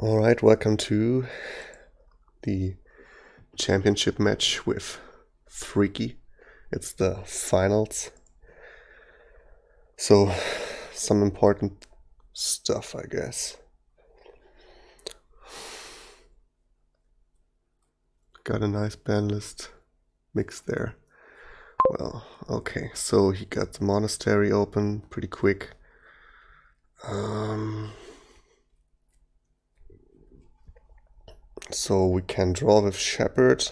Alright, welcome to the championship match with Freaky. It's the finals. So, some important stuff, I guess. Got a nice band list mix there. Well, okay, so he got the monastery open pretty quick. So we can draw with Shepherd,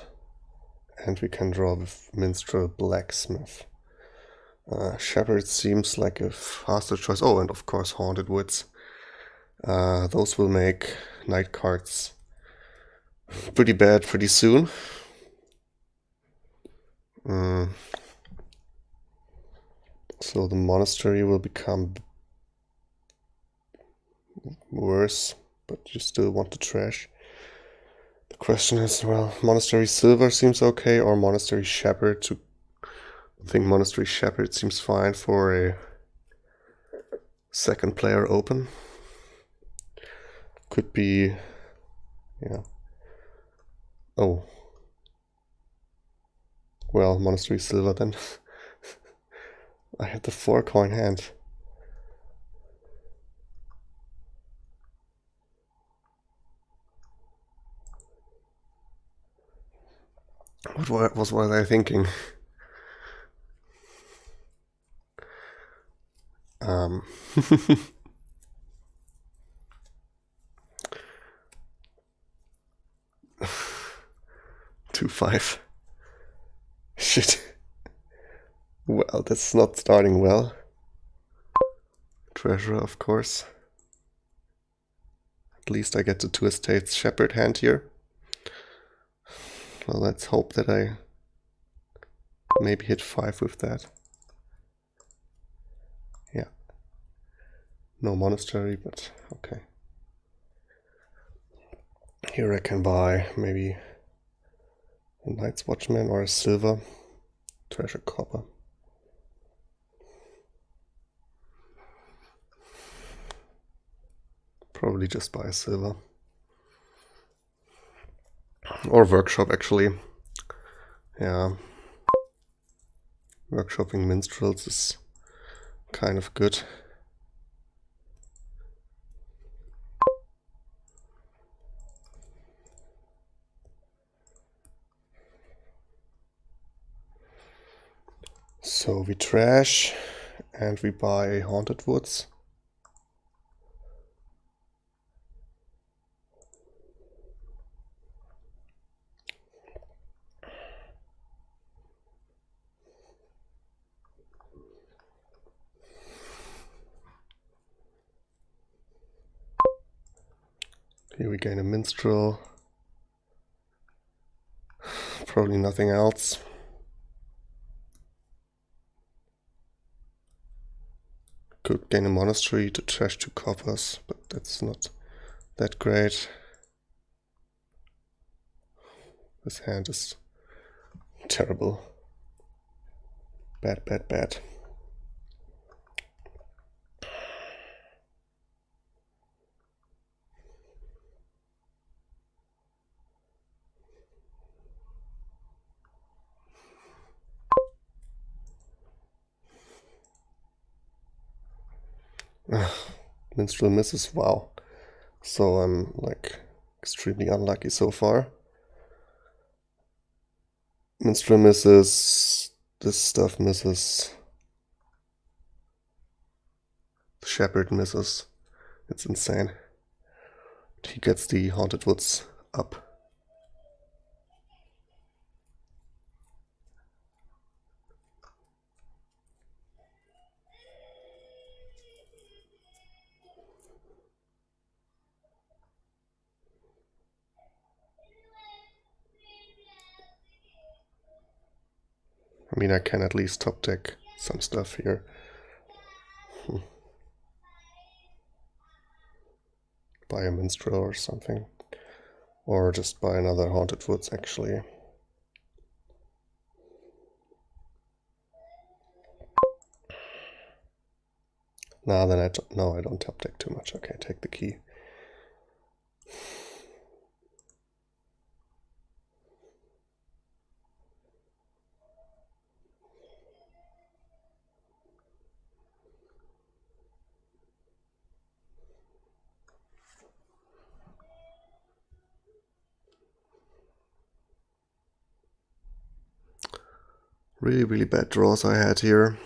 and we can draw with Minstrel Blacksmith. Shepherd seems like a faster choice. Oh, and of course Haunted Woods. Those will make night cards pretty bad pretty soon. So the monastery will become worse, but you still want to trash. The question is, well, Monastery Silver seems okay, or Monastery Shepherd. I think Monastery Shepherd seems fine for a second player open. Could be, yeah. Oh. Well, Monastery Silver then. I had the 4-coin hand. What was I thinking? Two, 5. Shit. Well, that's not starting well. Treasure, of course. At least I get the 2 estates shepherd hand here. Well, let's hope that I maybe hit 5 with that. Yeah. No monastery, but okay. Here I can buy maybe a Night's Watchman or a silver. Treasure copper. Probably just buy a silver. Or workshop, actually. Yeah. Workshopping minstrels is kind of good. So we trash and we buy Haunted Woods. Here we gain a minstrel. Probably nothing else. Could gain a monastery to trash 2 coppers, but that's not that great. This hand is terrible. Bad, bad, bad. Minstrel misses, wow. So I'm like extremely unlucky so far. Minstrel misses, this stuff misses. The Shepherd misses. It's insane. He gets the Haunted Woods up. I mean, I can at least top deck some stuff here. Buy a minstrel or something. Or just buy another Haunted Woods, actually. Nah, then I don't top deck too much. Okay, take the key. really, really bad draws I had here.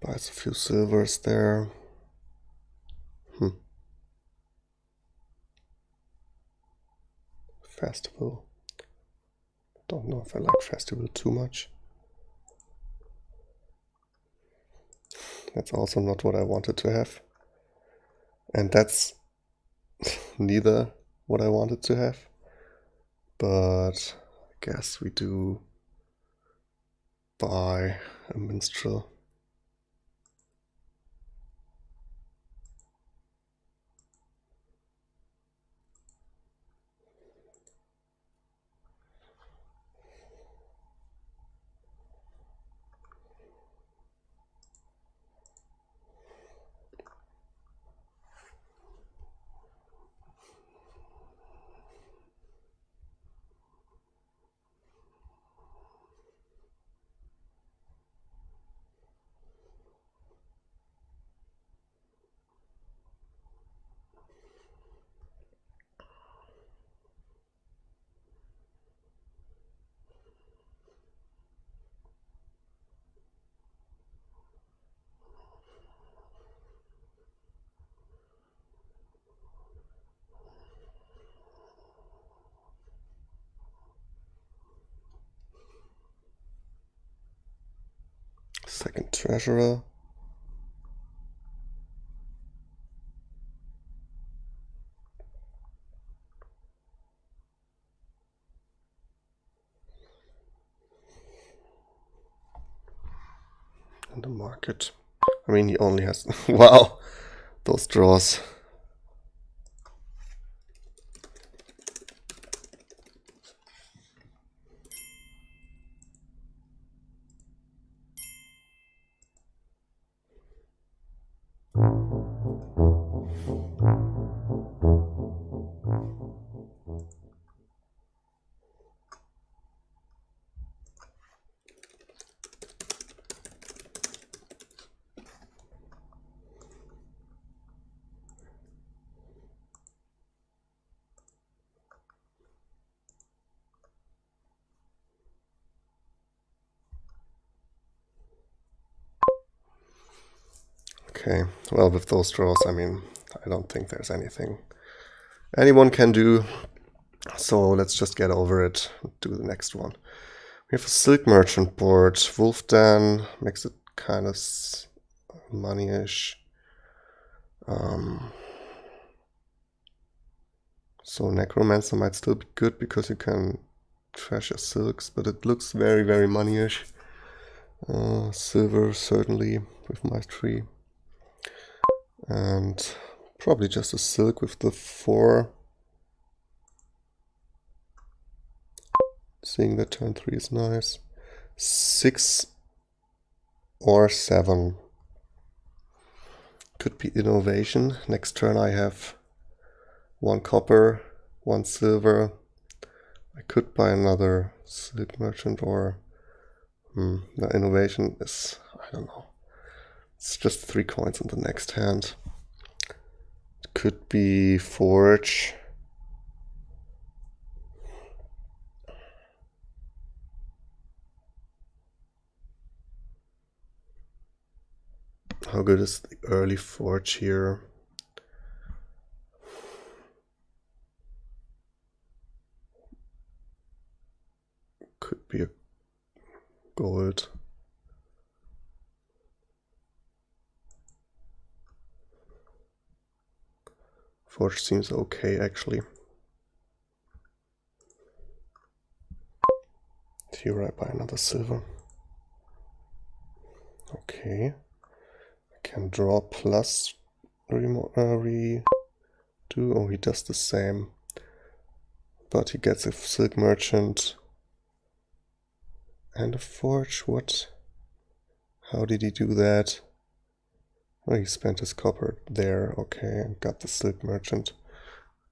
Buys a few silvers there. Festival. Don't know if I like Festival too much. That's also not what I wanted to have. And that's neither what I wanted to have. But I guess we do buy a minstrel. Second treasurer. And the market. I mean, he only has... wow, those draws. Okay, well, with those draws, I mean, I don't think there's anything anyone can do. So let's just get over it and do the next one. We have a Silk Merchant board. Wolfdan makes it kind of money-ish. So Necromancer might still be good because you can trash your silks, but it looks very, very money-ish. Silver, certainly, with my 3. And probably just a silk with the 4. Seeing that turn 3 is nice. 6 or 7. Could be innovation. Next turn I have 1 copper, 1 silver. I could buy another Silk Merchant or... the innovation is... I don't know. It's just 3 coins in the next hand. It could be Forge. How good is the early Forge here? Could be a gold. Forge seems okay, actually. Here I buy another silver. Okay. I can draw plus redo. Oh, he does the same. But he gets a silk merchant and a forge. What? How did he do that? Oh, he spent his copper there, okay, and got the silk merchant.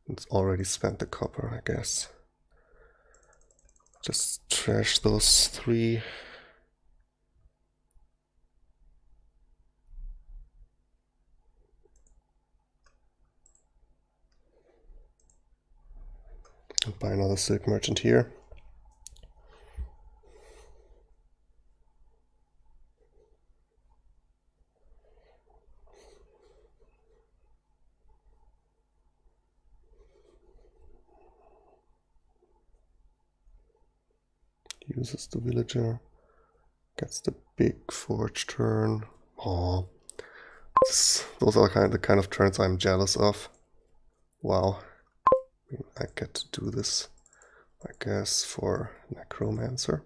It's already spent the copper, I guess. Just trash those 3. And buy another silk merchant here. Uses the villager. Gets the big forge turn. Oh, those are the kind of turns I'm jealous of. Wow. I get to do this, I guess, for Necromancer.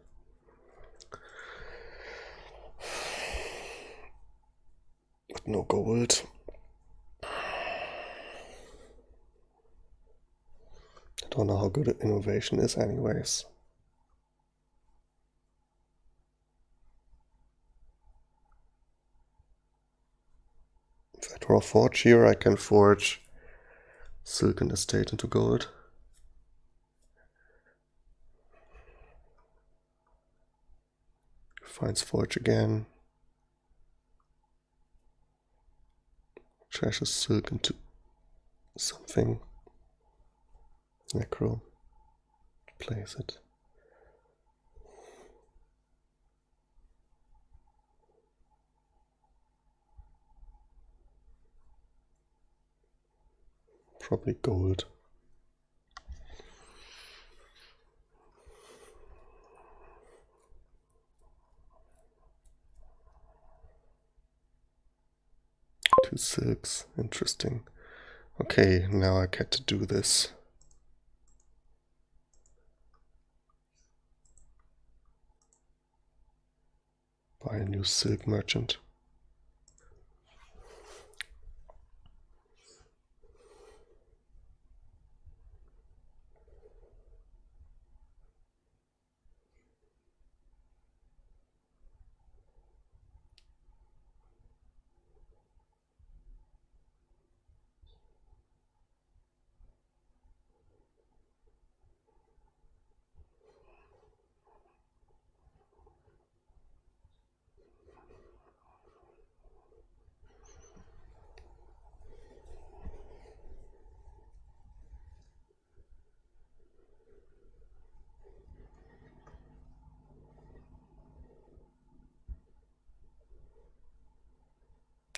But no gold. I don't know how good innovation is anyways. If I draw forge here, I can forge Silken Estate into gold. Finds forge again. Trashes silk into something. Necro. Plays it. Probably gold. Two silks, interesting. Okay, now I get to do this. Buy a new silk merchant.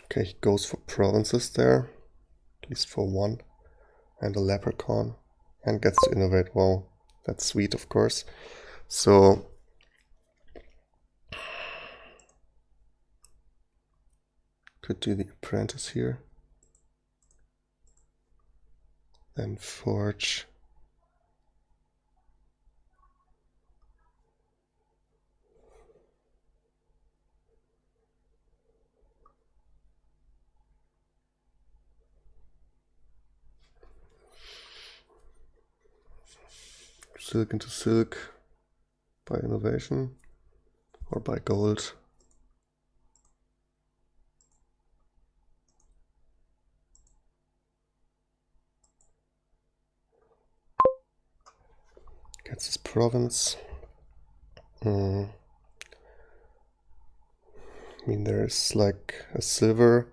Okay, he goes for provinces there, at least for 1, and a leprechaun, and gets to innovate. Wow, that's sweet, of course. So could do the apprentice here, then forge. Silk into silk by innovation or by gold. Gets his province. I mean, there's like a silver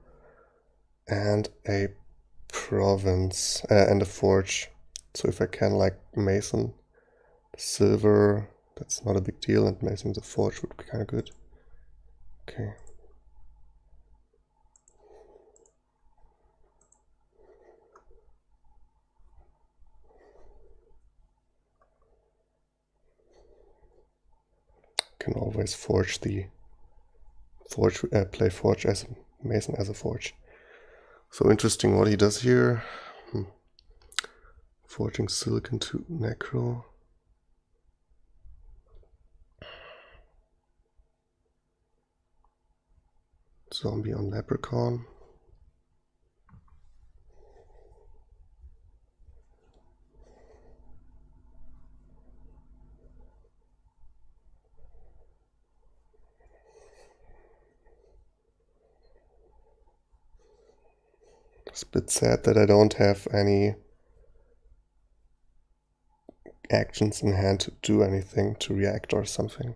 and a province and a forge. So if I can like mason silver, that's not a big deal, and mason the forge would be kind of good. Okay. Can always forge the forge, play forge as a mason as a forge. So interesting what he does here. Forging silk into necro. Zombie on leprechaun. It's a bit sad that I don't have any actions in hand to do anything, to react or something.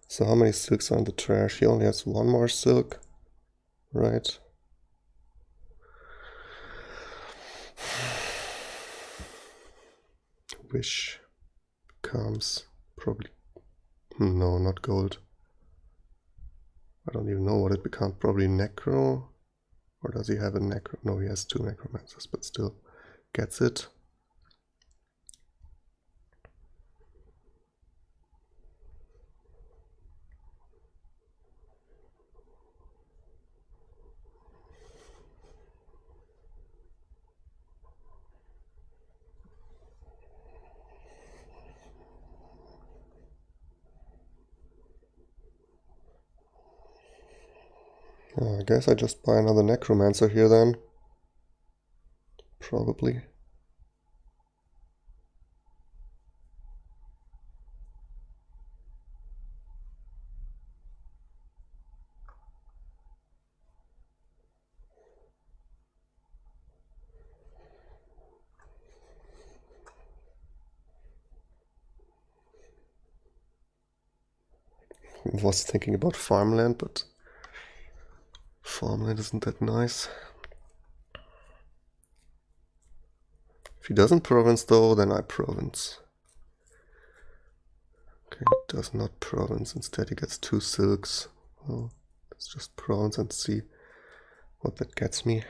So how many silks are in the trash? He only has one more silk, right? Wish becomes probably... no, not gold. I don't even know what it becomes. Probably necro. Or does he have a necro? No, he has 2 necromancers, but still gets it. I guess I just buy another necromancer here then. Probably. I was thinking about farmland, but farmland isn't that nice. If he doesn't province though, then I province. Okay, he does not province. Instead he gets 2 silks. Well, let's just province and see what that gets me.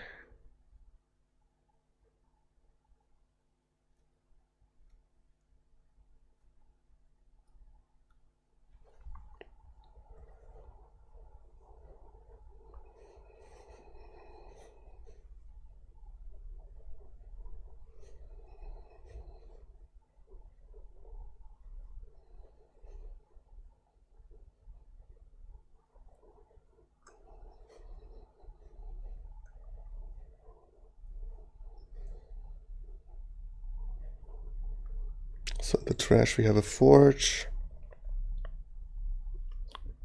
So in the trash we have a forge,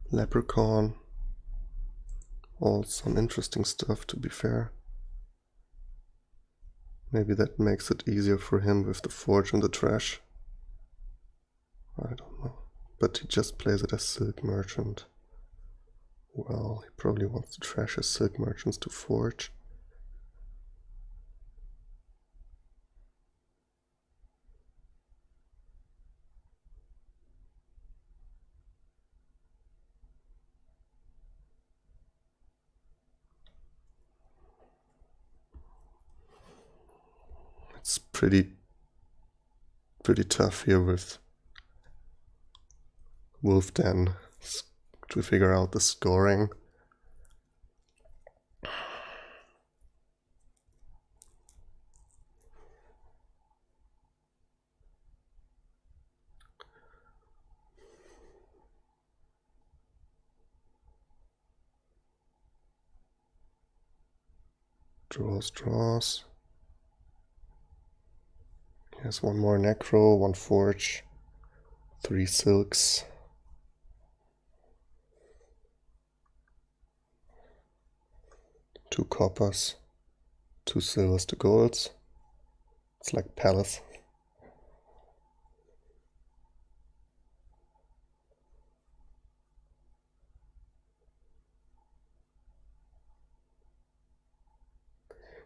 leprechaun, all some interesting stuff to be fair. Maybe that makes it easier for him with the forge in the trash. I don't know. But he just plays it as silk merchant. Well, he probably wants to trash his silk merchants to forge. It's pretty tough here with Wolf Den to figure out the scoring. Draws. He has 1 more necro, 1 forge, 3 silks. Two coppers, 2 silvers, 2 golds. It's like palace.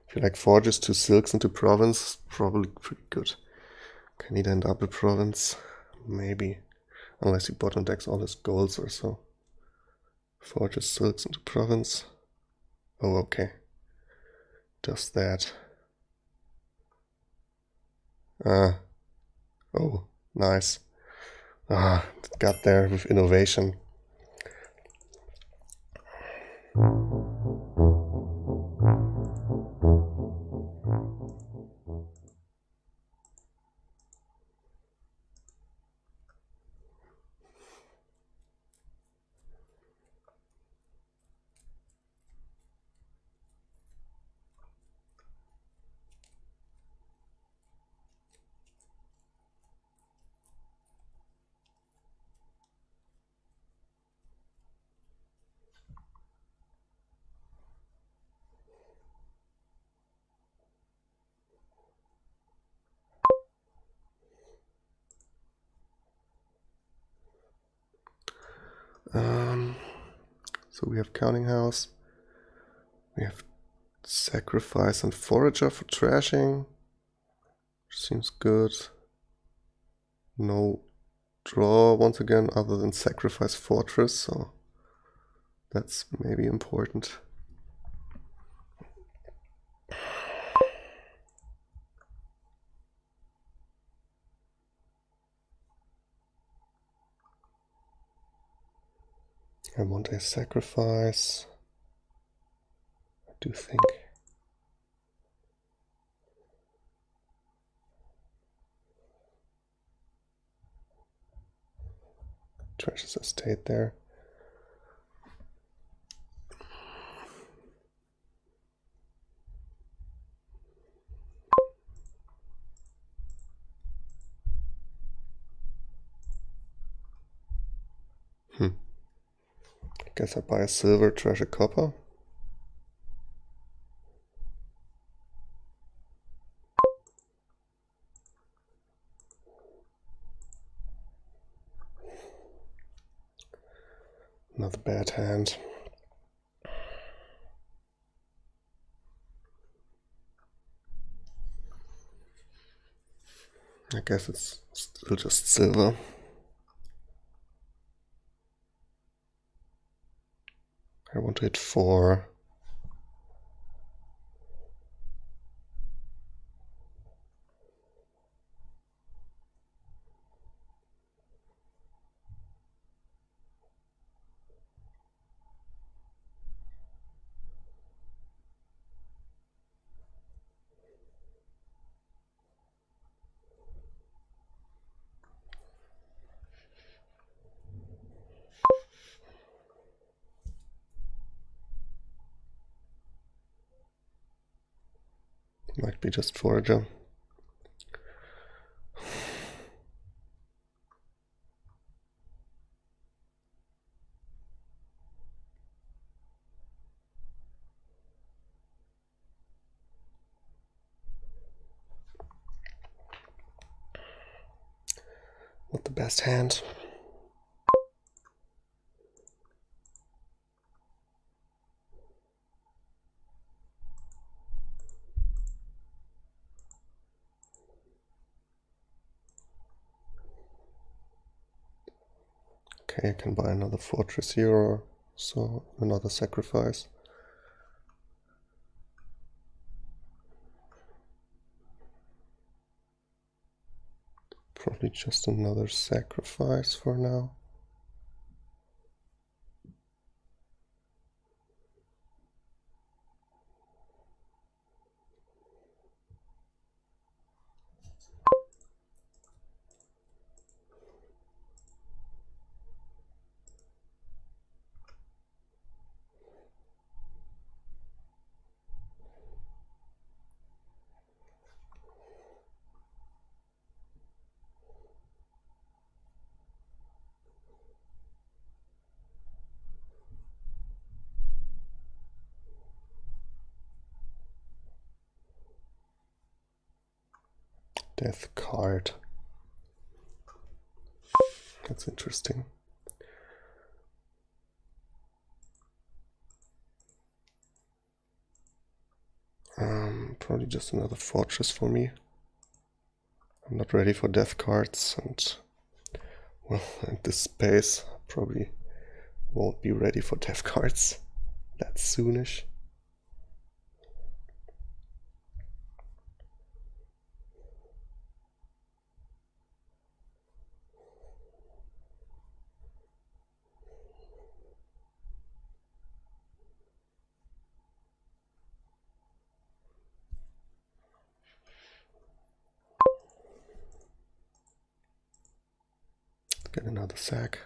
If you like forges 2 silks into province, probably pretty good. Can he then double province? Maybe. Unless he bottom decks all his golds or so. Forges silks into province. Oh, okay. Does that. Oh, nice. Got there with innovation. So we have Counting House. We have Sacrifice and Forager for trashing. Seems good. No draw once again other than Sacrifice Fortress, so that's maybe important. I want a sacrifice. I do think. Trashes a state there. I guess I buy a silver, trash a copper. Another bad hand. I guess it's still just silver. I want to hit 4. Might be just Forager. Not the best hand. Okay, I can buy another fortress here, or so another sacrifice. Probably just another sacrifice for now. Death card. That's interesting. Probably just another fortress for me. I'm not ready for death cards, and well, at this space, probably won't be ready for death cards that soonish. Get another sack.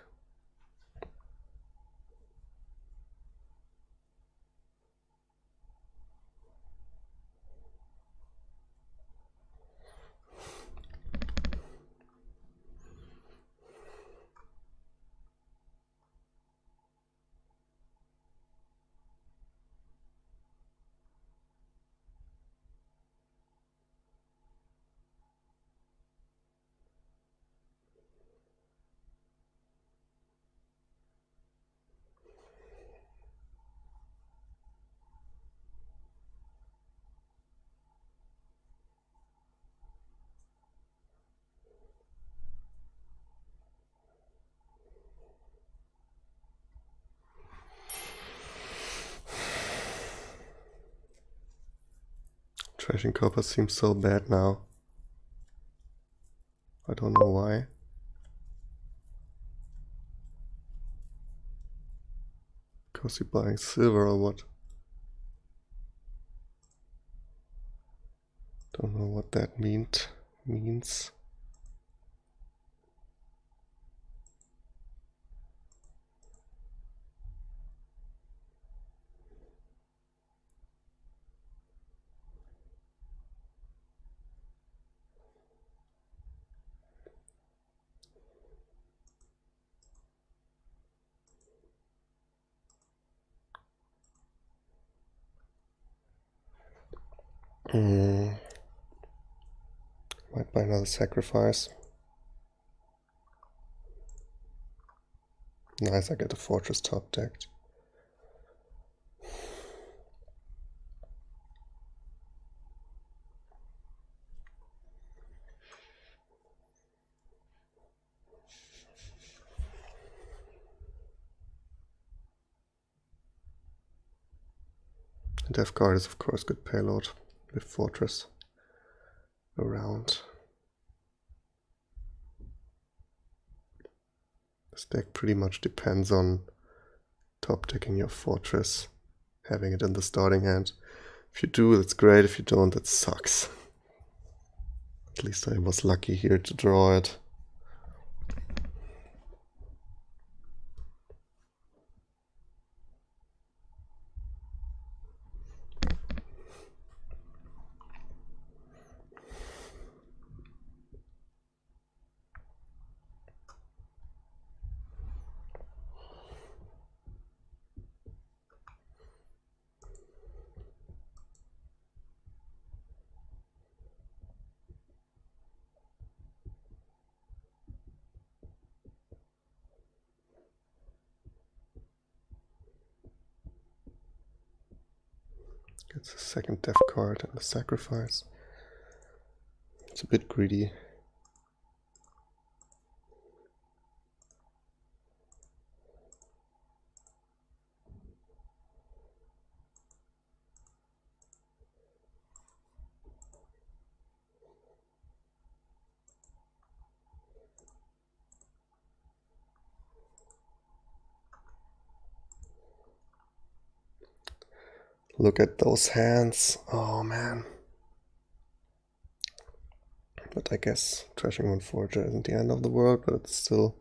Trashing copper seems so bad now. I don't know why. Because you're buying silver or what? Don't know what that means. Might buy another sacrifice. Nice, I get a fortress top decked. Death card is of course good payload with fortress around. This deck pretty much depends on top decking your fortress, having it in the starting hand. If you do, that's great. If you don't, that sucks. At least I was lucky here to draw it. Gets a second death card and a sacrifice. It's a bit greedy. Look at those hands. Oh man. But I guess trashing one forger isn't the end of the world, but it still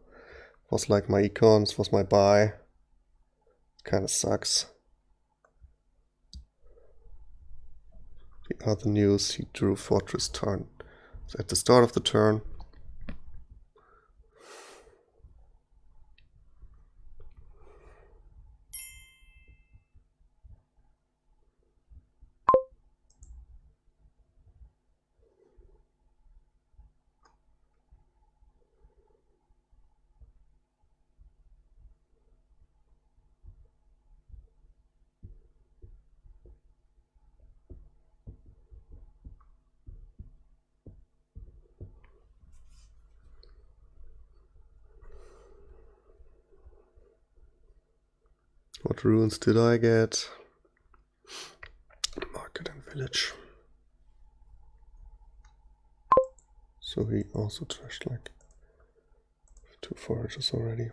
was like my econs, was my buy. Kinda sucks. The other news, he drew fortress turn. So at the start of the turn. What ruins did I get? Market and village. So he also trashed like 2 forages already.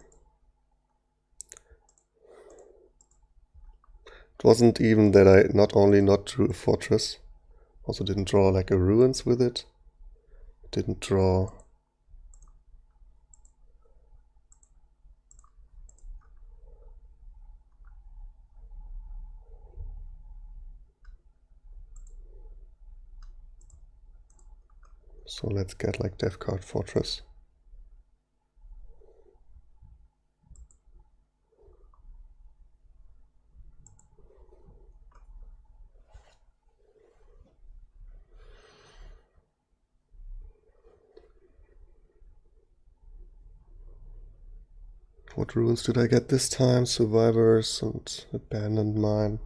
It wasn't even that I not only not drew a fortress, also didn't draw like a ruins with it. Didn't draw so let's get like death card fortress. What ruins did I get this time? Survivors and abandoned mine.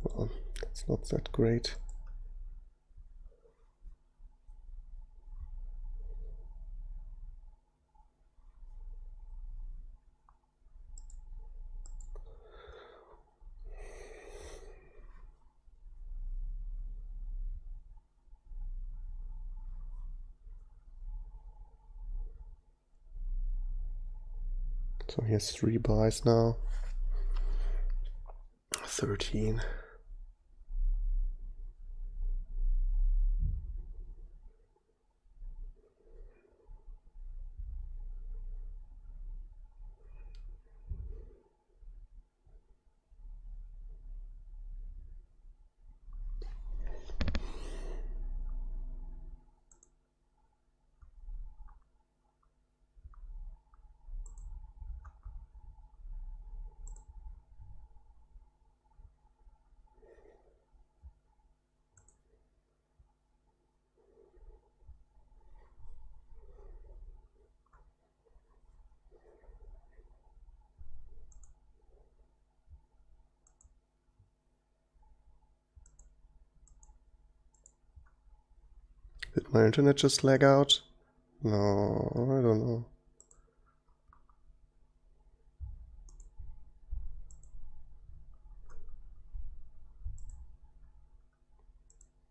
Well, that's not that great. So he has 3 buys now. 13. Did my internet just lag out? No, I don't know.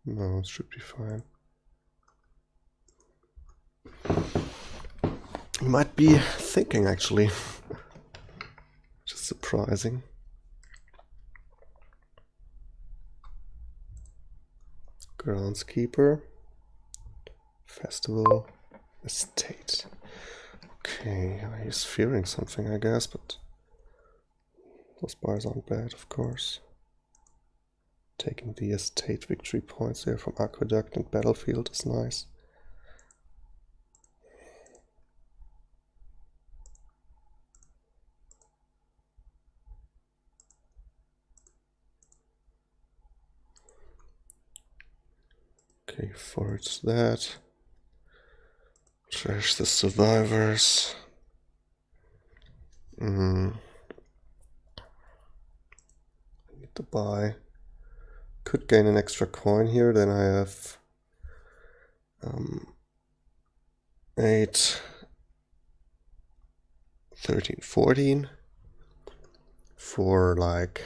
No, it should be fine. You might be thinking, actually. Just surprising. Groundskeeper. Festival. Estate. Okay, he's fearing something, I guess, but those bars aren't bad, of course. Taking the estate victory points there from Aqueduct and Battlefield is nice. Okay, forage that. Trash the survivors. I need to buy. Could gain an extra coin here, then I have 8, 13, 14 for like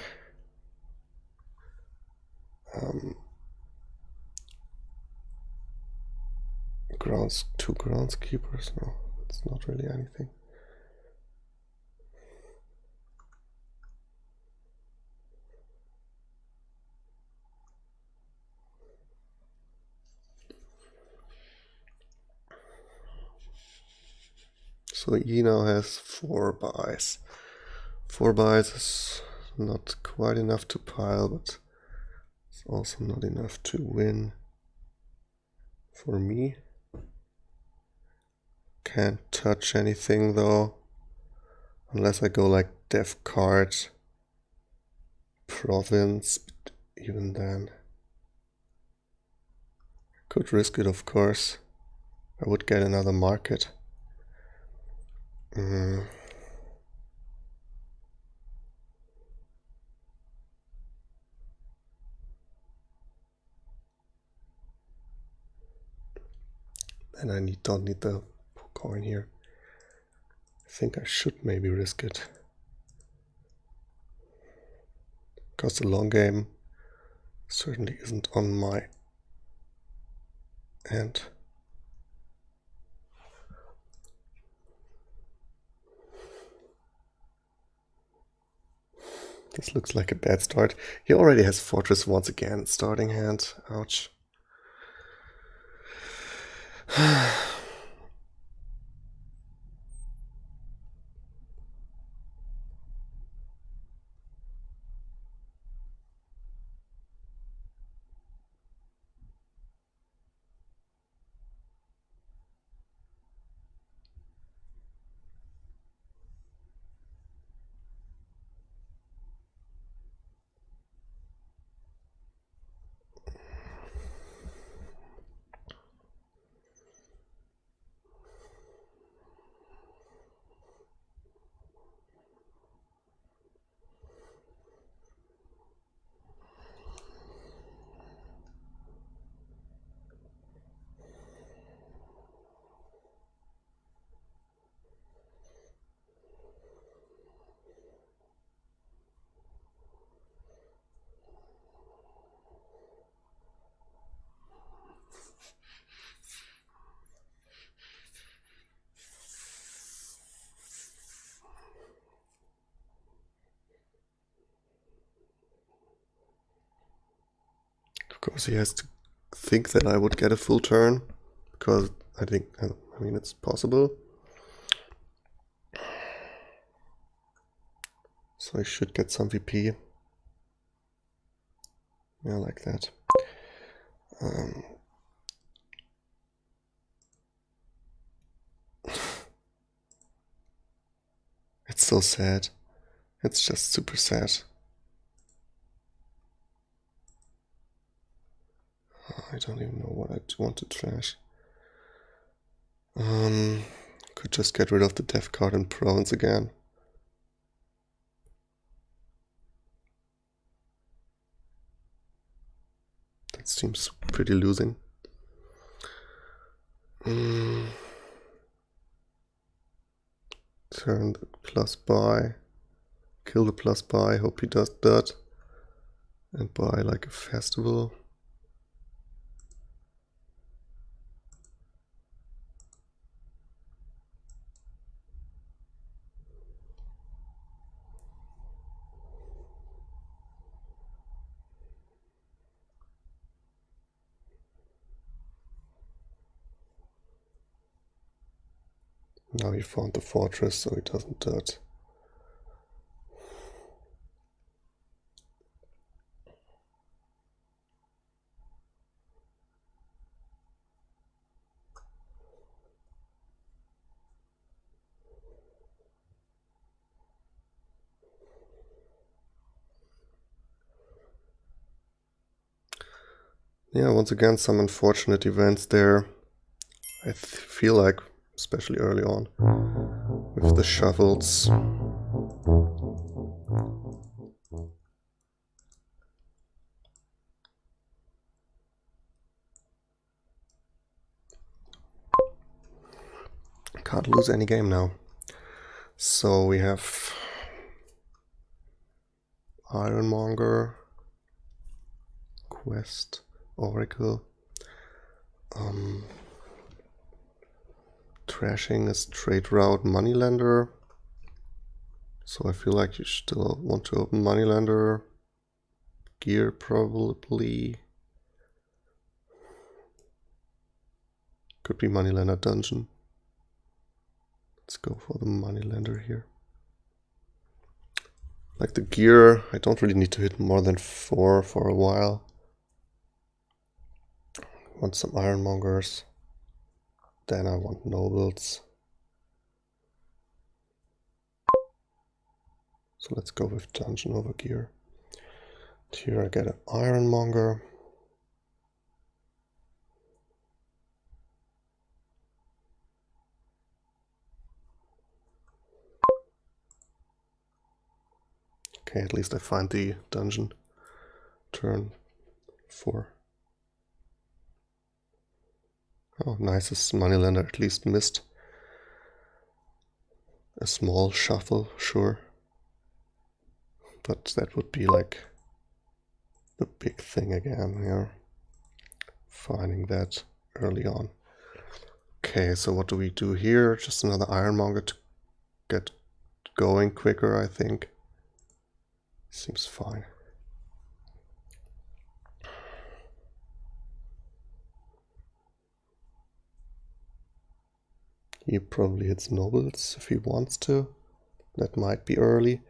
two groundskeepers. No, it's not really anything. So he now has 4 buys. 4 buys is not quite enough to pile, but it's also not enough to win for me. Can't touch anything though, unless I go like Death Card, Province, but even then. Could risk it, of course. I would get another market. Then I don't need the coin here. I think I should maybe risk it. Because the long game certainly isn't on my end. This looks like a bad start. He already has Fortress once again, starting hand. Ouch. Because he has to think that I would get a full turn, because I mean it's possible. So I should get some VP. Yeah, like that. It's so sad. It's just super sad. I don't even know what I want to trash. Could just get rid of the death card and province again. That seems pretty losing. Turn the plus buy. Kill the plus buy. Hope he does that. And buy like a festival. Now he found the fortress, so he doesn't do it. Yeah, once again, some unfortunate events there. I feel like, especially early on, with the shuffles. Can't lose any game now. So we have Ironmonger, Quest, Oracle. Trashing a straight route Moneylender. So I feel like you still want to open Moneylender. Gear probably. Could be Moneylender Dungeon. Let's go for the Moneylender here. Like the gear, I don't really need to hit more than 4 for a while. Want some Ironmongers. Then I want Nobles. So let's go with Dungeon over gear. Here I get an Ironmonger. Okay, at least I find the dungeon. Turn 4. Oh, nicest Moneylender at least missed. A small shuffle, sure. But that would be like the big thing again here. Finding that early on. Okay, so what do we do here? Just another Ironmonger to get going quicker, I think. Seems fine. He probably hits Nobles if he wants to. That might be early.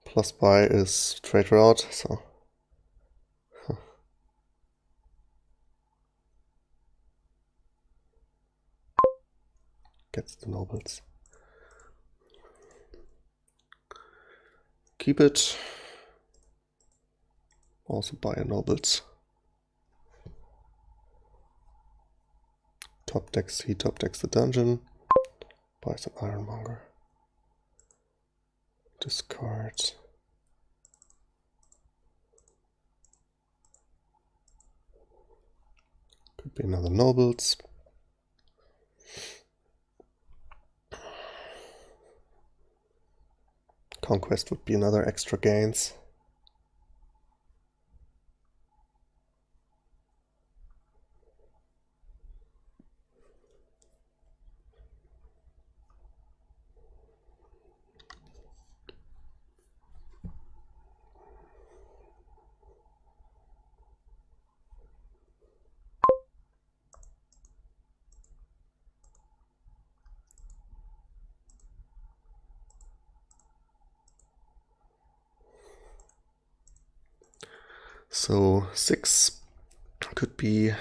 Plus buy is straight route, so... Gets the Nobles. Keep it. Also buy a Nobles. He top decks the dungeon. Buys an Ironmonger. Discard. Could be another Nobles. Conquest would be another extra gains. So 6 could be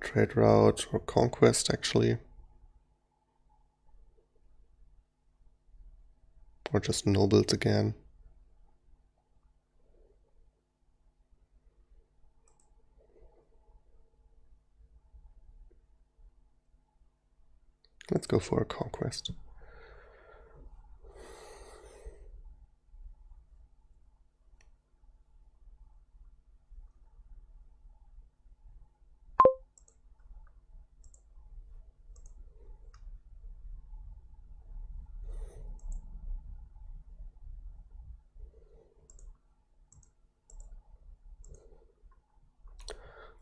trade route or conquest actually. Or just nobles again. Let's go for a conquest.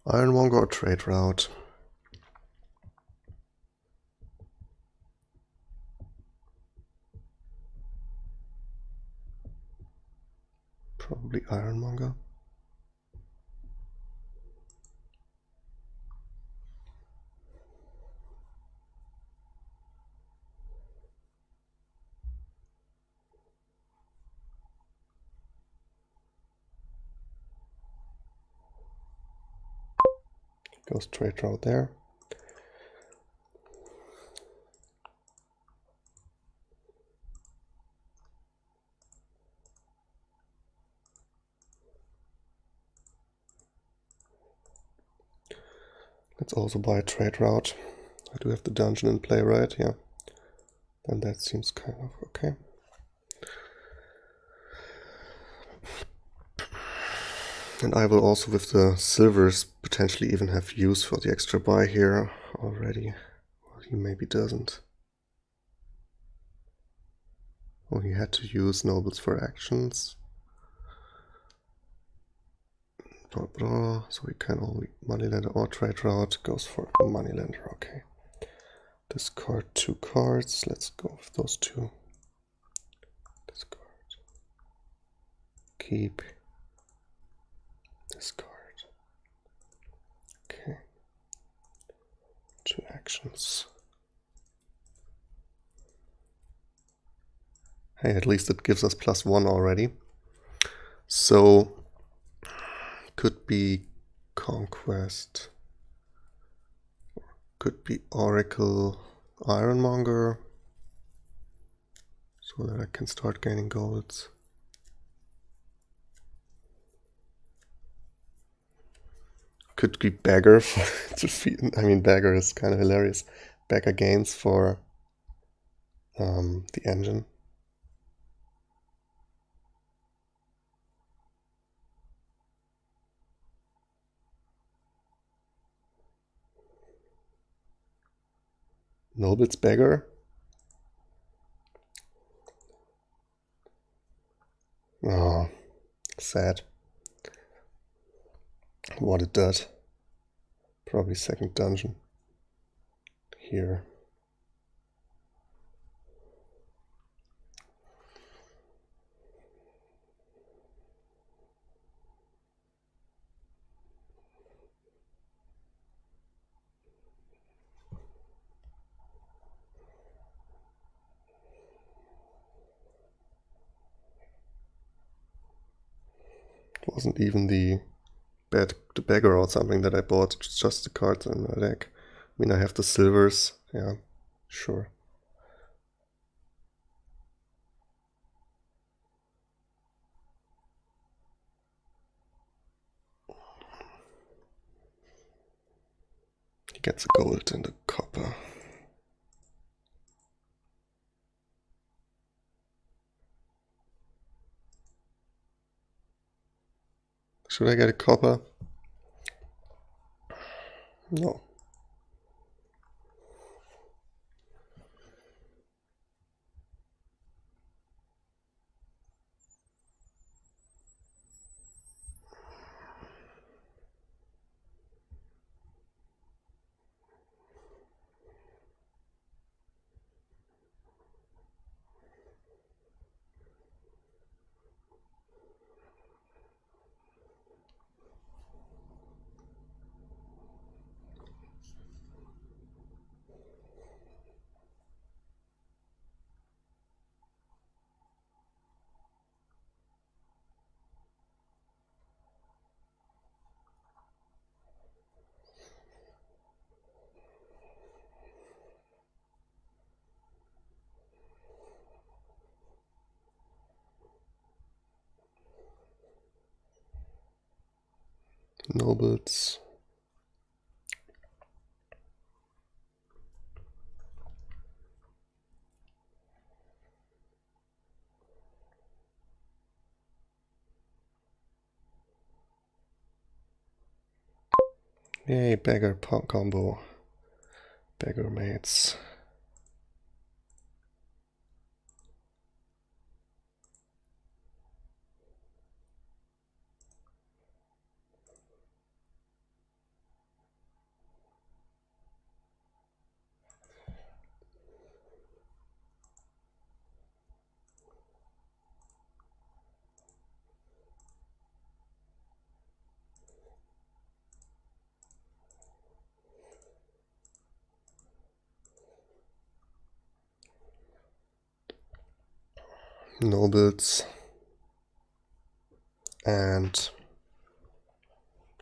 Ironmonger or trade route? Probably Ironmonger. Go straight route there. Let's also buy a trade route. I do have the dungeon in play, right? Yeah. Then that seems kind of okay. And I will also, with the silvers, potentially even have use for the extra buy here already. Well, he maybe doesn't. Oh, he had to use nobles for actions. So we can only moneylender or trade route. Goes for moneylender, okay. Discard 2 cards. Let's go with those 2. Discard. Keep. Discard. Okay. 2 actions. Hey, at least it gives us +1 already. So could be conquest. Could be Oracle Ironmonger. So that I can start gaining golds. Could be Beggar to feed. I mean, Beggar is kind of hilarious. Beggar gains for the engine. Noble's Beggar. Oh, sad. What it does. Probably second dungeon. Here. It wasn't even the beggar or something that I bought, just the cards in my deck. I mean, I have the silvers, yeah, sure. He gets a gold and a copper. Should I get a copper? No. Nobles. Yay, beggar combo. Beggar mates. Nobles and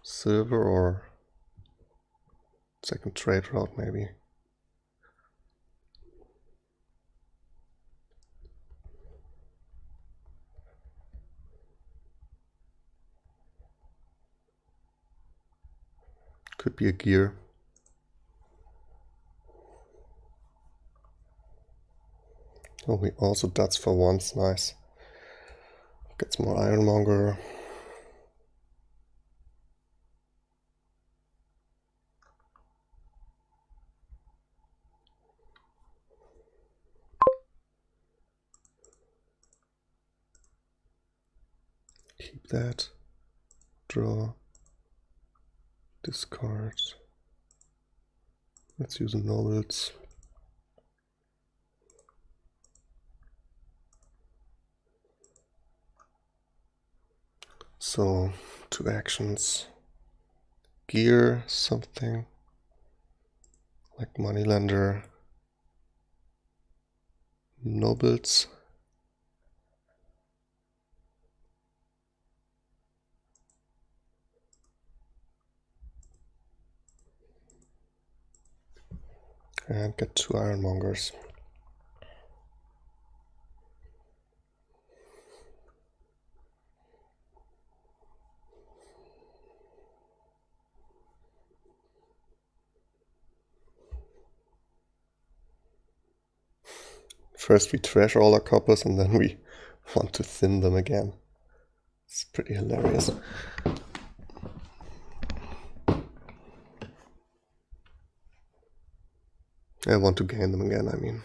silver, or second trade route maybe. Could be a gear. Oh, we also dots for once, nice. Gets more ironmonger. Keep that. Draw. Discard. Let's use nobles. So, 2 actions. Gear something like moneylender. Nobles. And get 2 ironmongers. First we trash all our coppers and then we want to thin them again. It's pretty hilarious. I want to gain them again, I mean.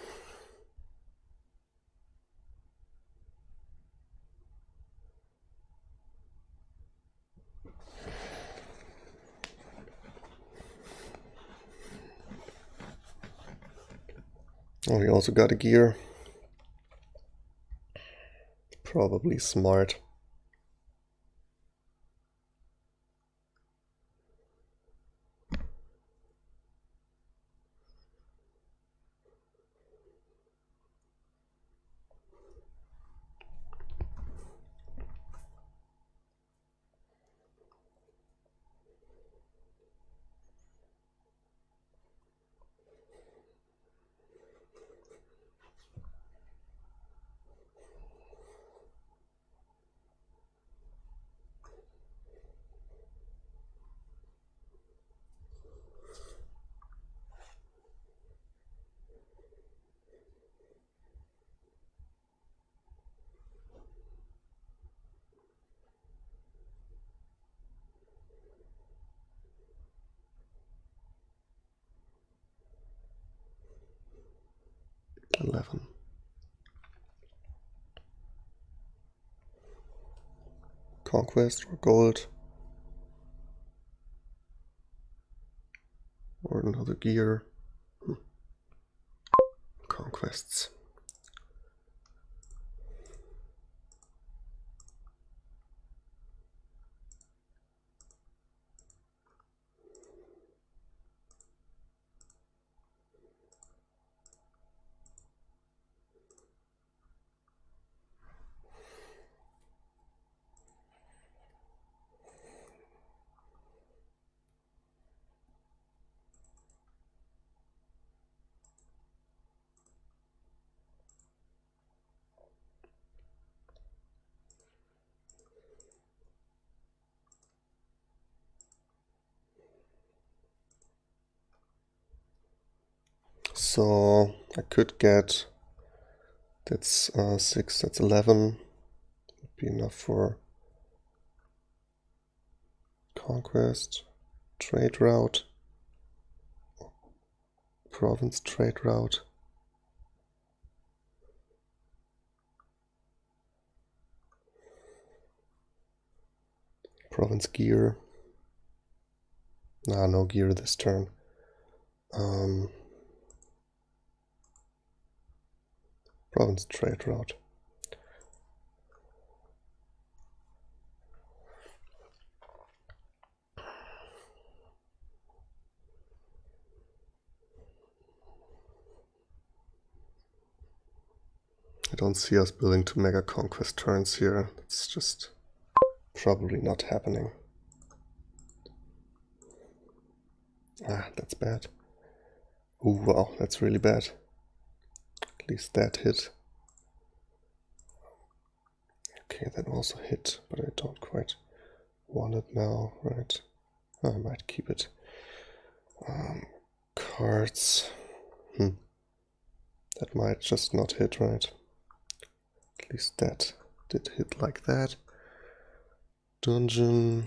Oh, we also got a gear. Probably smart. $11. Conquest or gold. Or another gear. Conquests. So I could get, that's 6, that's 11. Would be enough for conquest, trade route, province trade route. Province gear. Nah, no gear this turn. Province trade route. I don't see us building to mega conquest turns here. It's just probably not happening. Ah, that's bad. Oh wow, that's really bad. At least that hit. Okay, that also hit, but I don't quite want it now, right? I might keep it. Cards. That might just not hit, right? At least that did hit like that. Dungeon.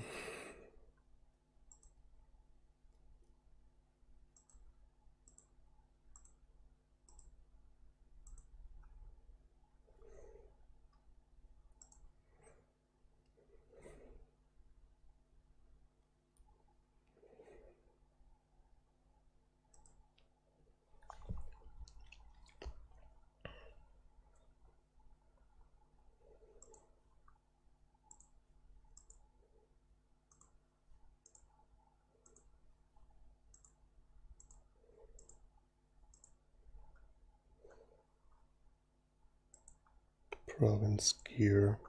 Province gear.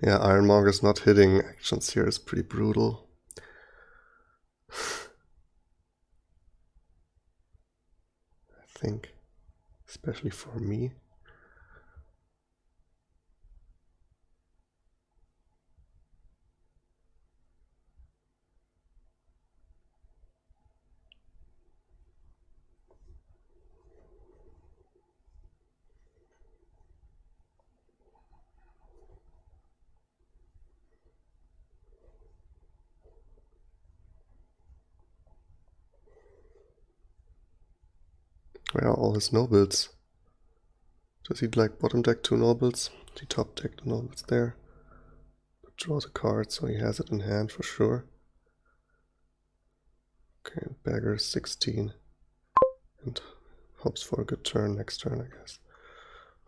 Yeah, Ironmonger's not hitting actions here is pretty brutal. I think, especially for me. Where are all his nobles? Does he like bottom deck 2 nobles? He top deck the nobles there. But draws a card, so he has it in hand for sure. Okay, beggar 16. And hopes for a good turn next turn, I guess.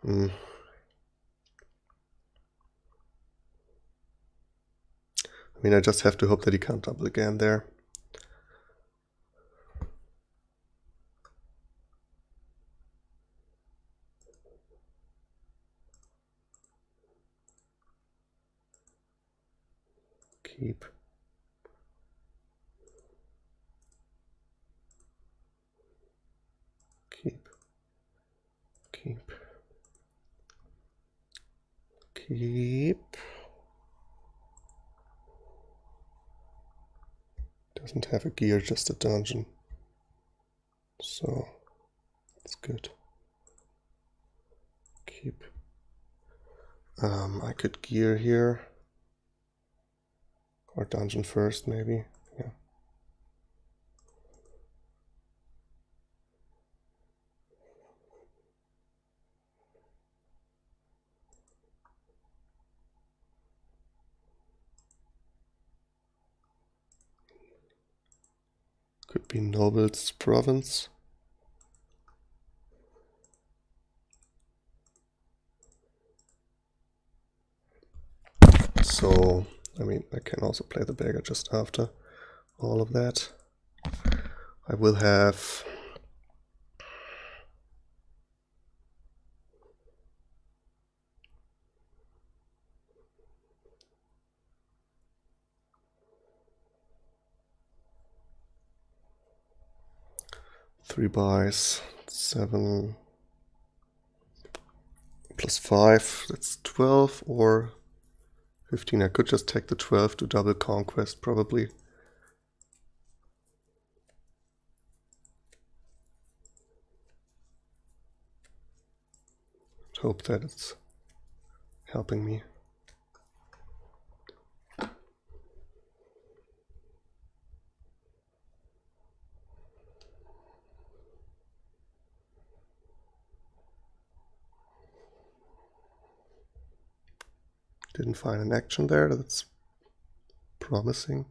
I mean, I just have to hope that he can't double again there. Keep. Keep. Keep. Keep. Doesn't have a gear, just a dungeon. So, that's good. Keep. I could gear here. Or dungeon first, maybe. Yeah. Could be Noble's province. So, I mean, I can also play the beggar just after all of that. I will have three buys, 7, Plus 5, that's 12 or 15. I could just take the 12 to double conquest, probably. Hope that it's helping me. Didn't find an action there, that's promising.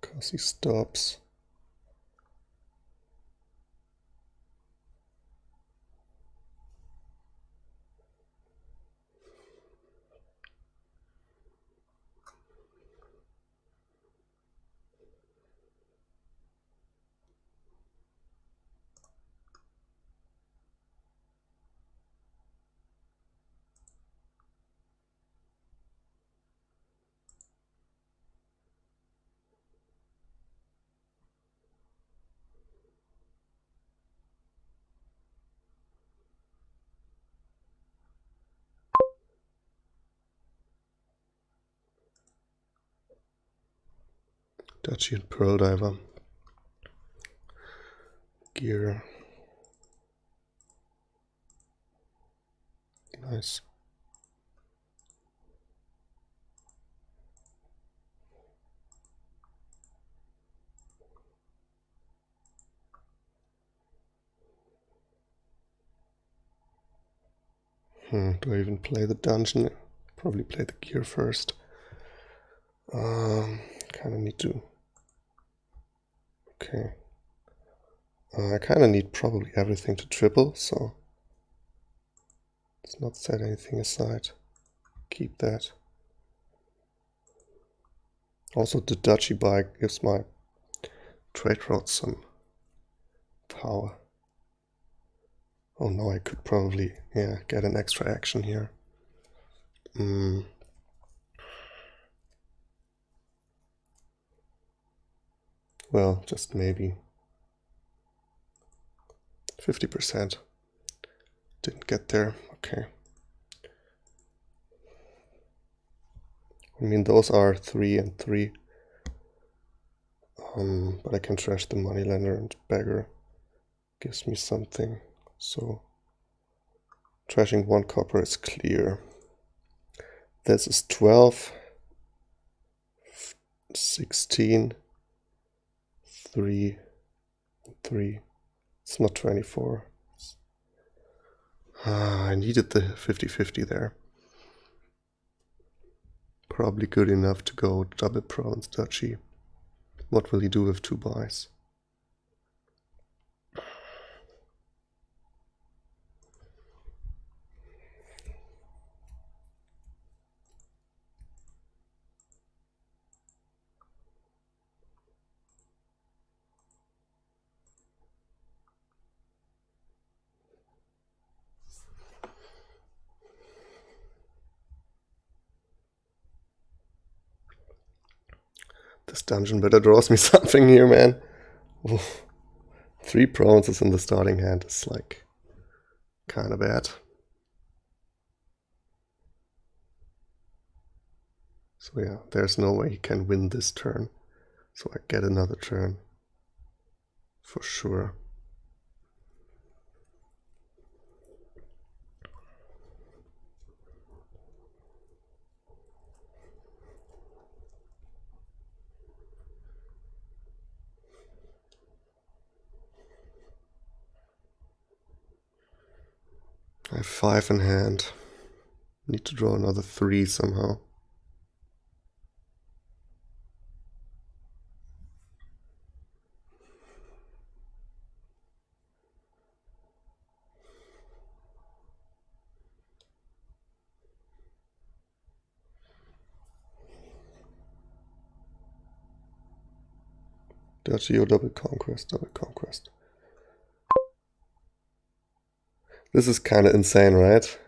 Because he stops. Duchy and Pearl Diver. Gear. Nice. Do I even play the dungeon? Probably play the gear first. Kind of need to. Okay. I kind of need probably everything to triple, so let's not set anything aside. Keep that. Also, the Duchy bike gives my trade route some power. Oh no, I could probably, get an extra action here. Well, just maybe. 50%. Didn't get there. Okay. I mean, those are 3 and 3. But I can trash the moneylender, and beggar gives me something. So trashing 1 copper is clear. This is 12, 16, 3, 3. It's not 24. I needed the 50-50 there. Probably good enough to go double Province Duchy. What will he do with 2 buys? This dungeon better draws me something here, man. 3 provinces in the starting hand is like kind of bad. So yeah, there's no way he can win this turn. So I get another turn for sure. I have 5 in hand. Need to draw another 3 somehow. Duchy or double conquest, double conquest. This is kind of insane, right?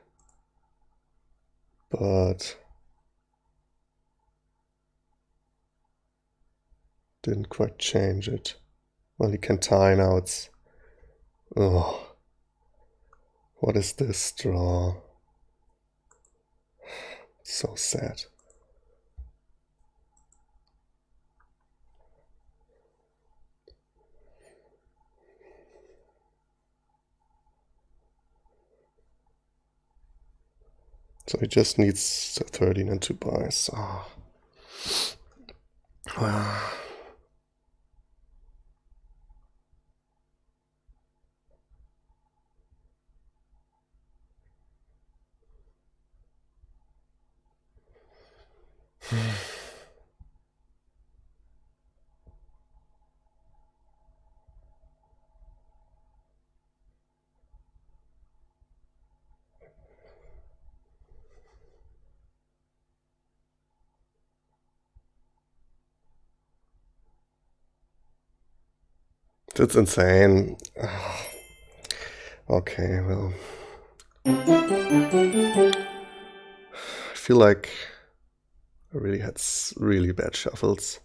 But didn't quite change it. Well, he can tie now. It's... Oh. What is this draw? So sad. So he just needs 13 and 2 buys. Oh. That's insane. Okay, well. I feel like I really had really bad shuffles.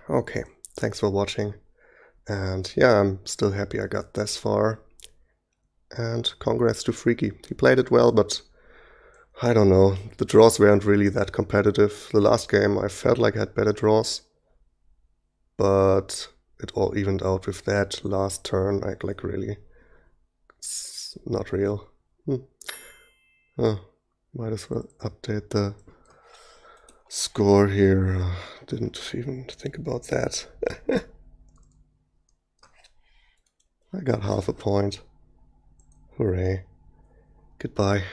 Okay, thanks for watching. And yeah, I'm still happy I got this far. And congrats to Freaky. He played it well, but I don't know. The draws weren't really that competitive. The last game I felt like I had better draws. But it all evened out with that last turn. Like really, it's not real. Oh, might as well update the score here. Didn't even think about that. I got half a point. Hooray. Goodbye.